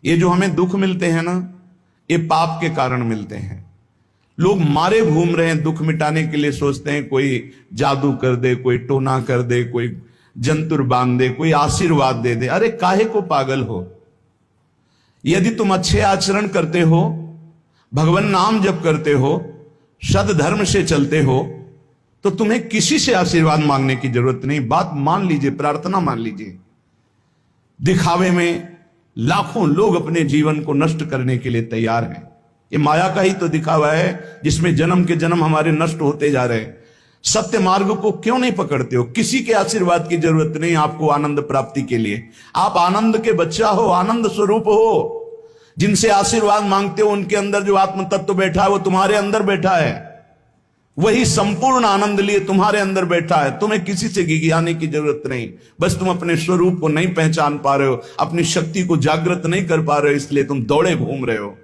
ये जो हमें दुख मिलते हैं ना, ये पाप के कारण मिलते हैं। लोग मारे घूम रहे हैं, दुख मिटाने के लिए सोचते हैं कोई जादू कर दे, कोई टोना कर दे, कोई जंतुर बांध दे, कोई आशीर्वाद दे दे। अरे काहे को पागल हो? यदि तुम अच्छे आचरण करते हो, भगवान नाम जप करते हो, सद धर्म से चलते हो, तो तुम्हें किसी से आशीर्वाद मांगने की जरूरत नहीं। बात मान लीजिए, प्रार्थना मान लीजिए। दिखावे में लाखों लोग अपने जीवन को नष्ट करने के लिए तैयार हैं। ये माया का ही तो दिखावा है जिसमें जन्म के जन्म हमारे नष्ट होते जा रहे हैं। सत्य मार्ग को क्यों नहीं पकड़ते हो? किसी के आशीर्वाद की जरूरत नहीं आपको आनंद प्राप्ति के लिए। आप आनंद के बच्चा हो, आनंद स्वरूप हो। जिनसे आशीर्वाद मांगते हो उनके अंदर जो आत्म तत्व बैठा है वो तुम्हारे अंदर बैठा है। वही संपूर्ण आनंद लिए तुम्हारे अंदर बैठा है। तुम्हें किसी से गिगियाने की जरूरत नहीं। बस तुम अपने स्वरूप को नहीं पहचान पा रहे हो, अपनी शक्ति को जागृत नहीं कर पा रहे हो, इसलिए तुम दौड़े घूम रहे हो।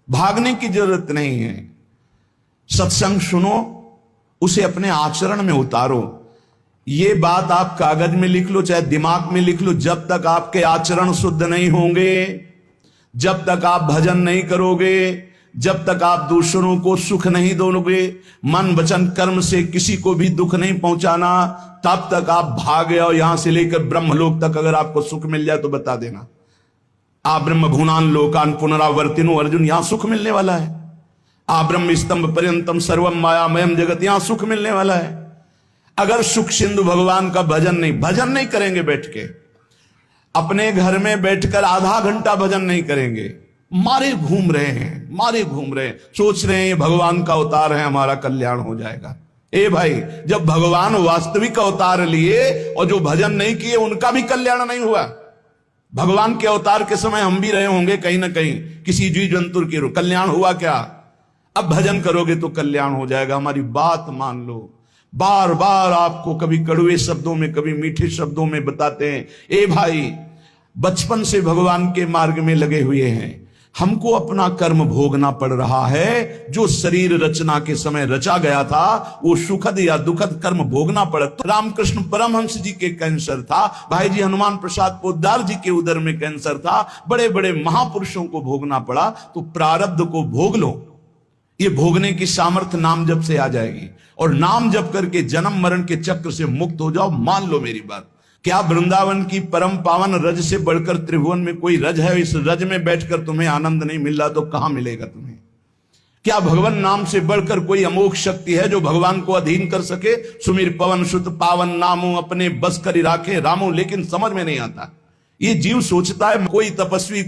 भागने की जरूरत नहीं है। सत्संग सुनो, उसे अपने आचरण में उतारो। ये बात आप कागज में लिख लो, चाहे दिमाग में लिख लो। जब तक आपके आचरण शुद्ध नहीं होंगे, जब तक आप भजन नहीं करोगे, जब तक आप दूसरों को सुख नहीं दोगे, मन वचन कर्म से किसी को भी दुख नहीं पहुंचाना, तब तक आप भागे। और यहां से लेकर ब्रह्मलोक तक अगर आपको सुख मिल जाए तो बता देना। आ ब्रह्म भुनान लोकान पुनरावर्तिनो, अर्जुन यहां सुख मिलने वाला है। आ ब्रह्म स्तंभ पर्यंतम सर्वम मायामयम जगत, यहां सुख मिलने वाला है। अगर सुख सिंधु भगवान का भजन नहीं करेंगे, बैठ के अपने घर में बैठकर आधा घंटा भजन नहीं करेंगे, मारे घूम रहे हैं, सोच रहे हैं ये भगवान का अवतार है, हमारा कल्याण हो जाएगा। ए भाई, जब भगवान वास्तविक अवतार लिए और जो भजन नहीं किए उनका भी कल्याण नहीं हुआ। भगवान के अवतार के समय हम भी रहे होंगे कहीं ना कहीं, किसी जीव जंतु के कल्याण हुआ क्या? अब भजन करोगे तो कल्याण हो जाएगा। हमारी बात मान लो। बार बार आपको कभी कड़वे शब्दों में, कभी मीठे शब्दों में बताते हैं, ए भाई, बचपन से भगवान के मार्ग में लगे हुए हैं, हमको अपना कर्म भोगना पड़ रहा है। जो शरीर रचना के समय रचा गया था, वो सुखद या दुखद कर्म भोगना पड़ा। तो रामकृष्ण परमहंस जी के कैंसर था, भाई जी हनुमान प्रसाद पोद्दार जी के उदर में कैंसर था, बड़े बड़े महापुरुषों को भोगना पड़ा। तो प्रारब्ध को भोग लो। ये भोगने की सामर्थ्य नाम जप से आ जाएगी, और नाम जप करके जन्म मरण के चक्र से मुक्त हो जाओ। मान लो मेरी बात। क्या वृंदावन की परम पावन रज से बढ़कर त्रिभुवन में कोई रज है? इस रज में बैठकर तुम्हें आनंद नहीं मिल रहा तो कहां मिलेगा तुम्हें? क्या भगवान नाम से बढ़कर कोई अमोघ शक्ति है जो भगवान को अधीन कर सके? सुमिर पवन सुत पावन नामो, अपने बस करी राखे रामो। लेकिन समझ में नहीं आता। ये जीव सोचता है कोई तपस्वी